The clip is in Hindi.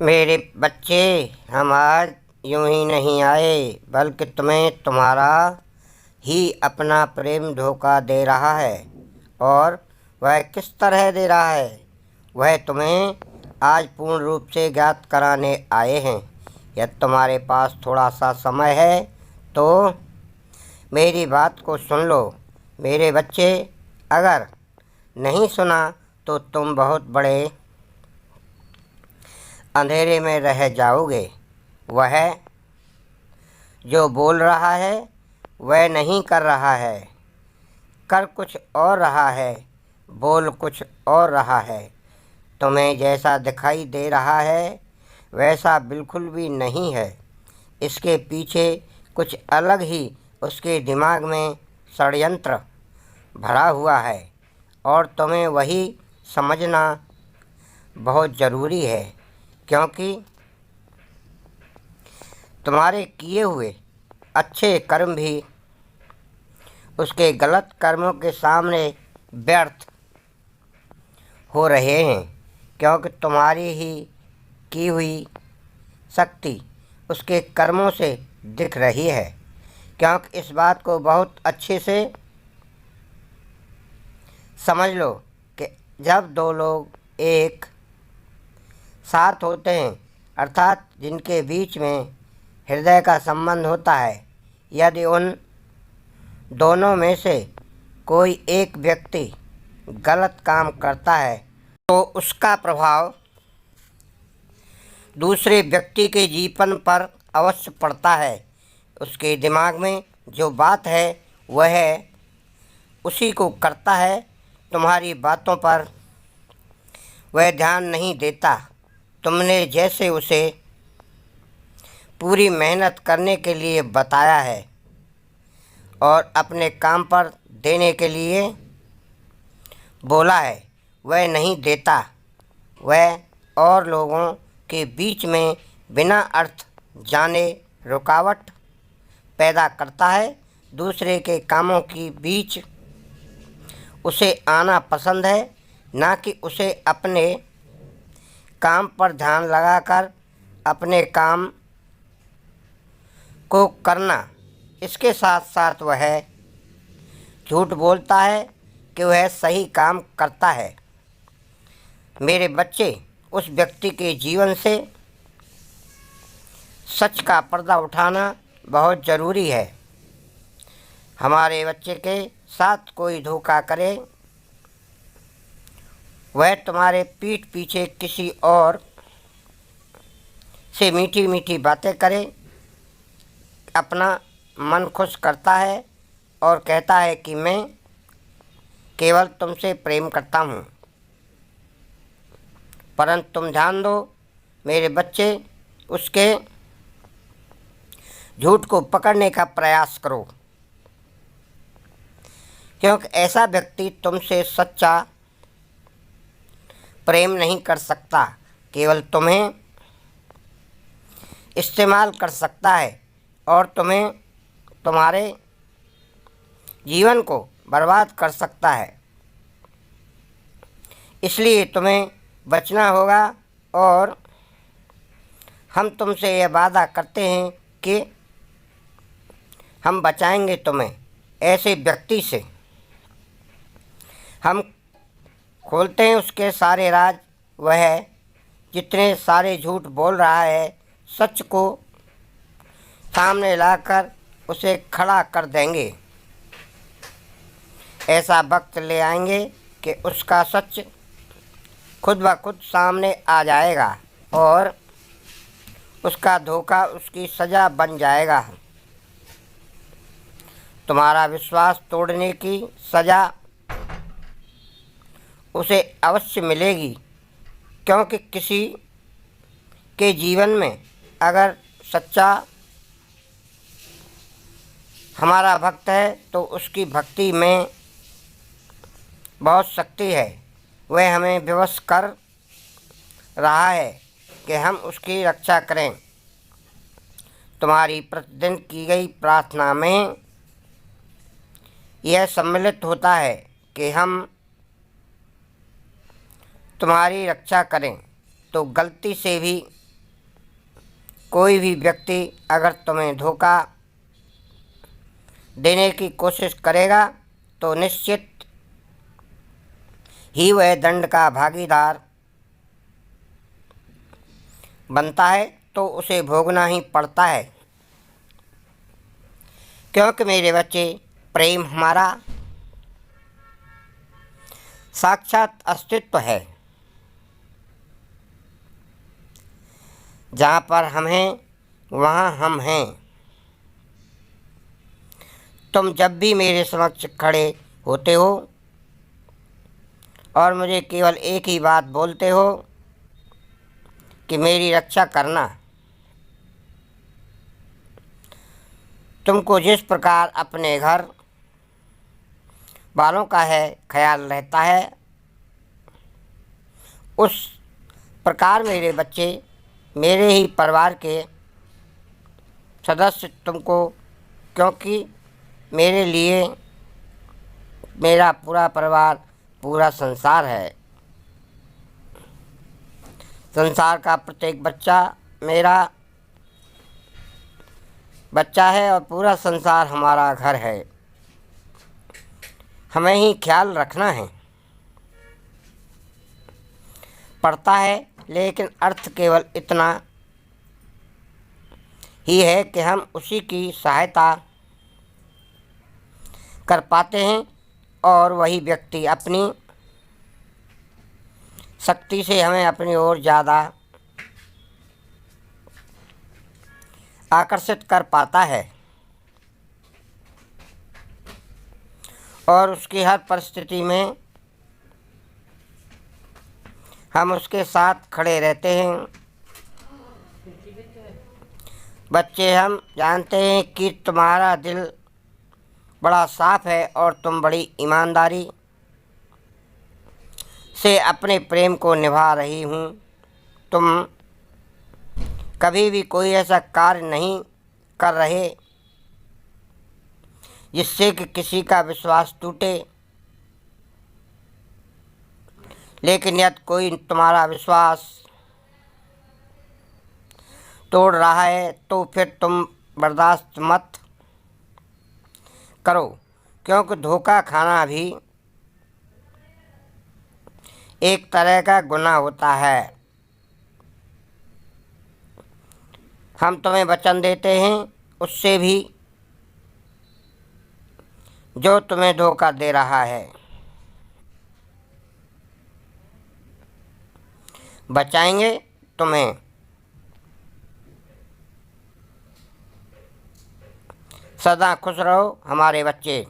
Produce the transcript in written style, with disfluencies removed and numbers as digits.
मेरे बच्चे, हम आज यूं ही नहीं आए, बल्कि तुम्हें तुम्हारा ही अपना प्रेम धोखा दे रहा है। और वह किस तरह दे रहा है, वह तुम्हें आज पूर्ण रूप से ज्ञात कराने आए हैं। यदि तुम्हारे पास थोड़ा सा समय है तो मेरी बात को सुन लो। मेरे बच्चे, अगर नहीं सुना तो तुम बहुत बड़े अंधेरे में रह जाओगे। वह जो बोल रहा है वह नहीं कर रहा है, कर कुछ और रहा है, बोल कुछ और रहा है। तुम्हें जैसा दिखाई दे रहा है वैसा बिल्कुल भी नहीं है। इसके पीछे कुछ अलग ही उसके दिमाग में षड्यंत्र भरा हुआ है, और तुम्हें वही समझना बहुत ज़रूरी है, क्योंकि तुम्हारे किए हुए अच्छे कर्म भी उसके गलत कर्मों के सामने व्यर्थ हो रहे हैं, क्योंकि तुम्हारी ही की हुई शक्ति उसके कर्मों से दिख रही है। क्योंकि इस बात को बहुत अच्छे से समझ लो कि जब दो लोग एक साथ होते हैं, अर्थात जिनके बीच में हृदय का संबंध होता है, यदि उन दोनों में से कोई एक व्यक्ति गलत काम करता है तो उसका प्रभाव दूसरे व्यक्ति के जीवन पर अवश्य पड़ता है। उसके दिमाग में जो बात है वह उसी को करता है। तुम्हारी बातों पर वह ध्यान नहीं देता। तुमने जैसे उसे पूरी मेहनत करने के लिए बताया है और अपने काम पर देने के लिए बोला है, वह नहीं देता। वह और लोगों के बीच में बिना अर्थ जाने रुकावट पैदा करता है। दूसरे के कामों के बीच उसे आना पसंद है, ना कि उसे अपने काम पर ध्यान लगाकर अपने काम को करना। इसके साथ साथ वह झूठ बोलता है कि वह सही काम करता है। मेरे बच्चे, उस व्यक्ति के जीवन से सच का पर्दा उठाना बहुत ज़रूरी है। हमारे बच्चे के साथ कोई धोखा करे, वह तुम्हारे पीठ पीछे किसी और से मीठी मीठी बातें करे, अपना मन खुश करता है और कहता है कि मैं केवल तुमसे प्रेम करता हूँ। परंतु तुम ध्यान दो मेरे बच्चे, उसके झूठ को पकड़ने का प्रयास करो, क्योंकि ऐसा व्यक्ति तुमसे सच्चा प्रेम नहीं कर सकता, केवल तुम्हें इस्तेमाल कर सकता है और तुम्हें तुम्हारे जीवन को बर्बाद कर सकता है। इसलिए तुम्हें बचना होगा, और हम तुमसे यह वादा करते हैं कि हम बचाएंगे तुम्हें ऐसे व्यक्ति से। हम खोलते हैं उसके सारे राज। वह जितने सारे झूठ बोल रहा है, सच को सामने लाकर उसे खड़ा कर देंगे। ऐसा वक्त ले आएंगे कि उसका सच खुद ब खुद सामने आ जाएगा और उसका धोखा उसकी सज़ा बन जाएगा। तुम्हारा विश्वास तोड़ने की सज़ा उसे अवश्य मिलेगी, क्योंकि किसी के जीवन में अगर सच्चा हमारा भक्त है तो उसकी भक्ति में बहुत शक्ति है। वह हमें विवश कर रहा है कि हम उसकी रक्षा करें। तुम्हारी प्रतिदिन की गई प्रार्थना में यह सम्मिलित होता है कि हम तुम्हारी रक्षा करें, तो गलती से भी कोई भी व्यक्ति अगर तुम्हें धोखा देने की कोशिश करेगा तो निश्चित ही वह दंड का भागीदार बनता है, तो उसे भोगना ही पड़ता है। क्योंकि मेरे बच्चे, प्रेम हमारा साक्षात अस्तित्व है। जहाँ पर हम हैं वहाँ हम हैं। तुम जब भी मेरे समक्ष खड़े होते हो और मुझे केवल एक ही बात बोलते हो कि मेरी रक्षा करना। तुमको जिस प्रकार अपने घर वालों का है ख्याल रहता है, उस प्रकार मेरे बच्चे, मेरे ही परिवार के सदस्य तुमको, क्योंकि मेरे लिए मेरा पूरा परिवार, पूरा संसार है। संसार का प्रत्येक बच्चा मेरा बच्चा है और पूरा संसार हमारा घर है। हमें ही ख्याल रखना है पड़ता है, लेकिन अर्थ केवल इतना ही है कि हम उसी की सहायता कर पाते हैं और वही व्यक्ति अपनी शक्ति से हमें अपनी ओर ज़्यादा आकर्षित कर पाता है और उसकी हर परिस्थिति में हम उसके साथ खड़े रहते हैं। बच्चे, हम जानते हैं कि तुम्हारा दिल बड़ा साफ है और तुम बड़ी ईमानदारी से अपने प्रेम को निभा रही हूँ। तुम कभी भी कोई ऐसा कार्य नहीं कर रहे जिससे कि किसी का विश्वास टूटे, लेकिन यदि कोई तुम्हारा विश्वास तोड़ रहा है तो फिर तुम बर्दाश्त मत करो, क्योंकि धोखा खाना भी एक तरह का गुनाह होता है। हम तुम्हें वचन देते हैं उससे भी जो तुम्हें धोखा दे रहा है। बचाएंगे तुम्हें। सदा खुश रहो हमारे बच्चे।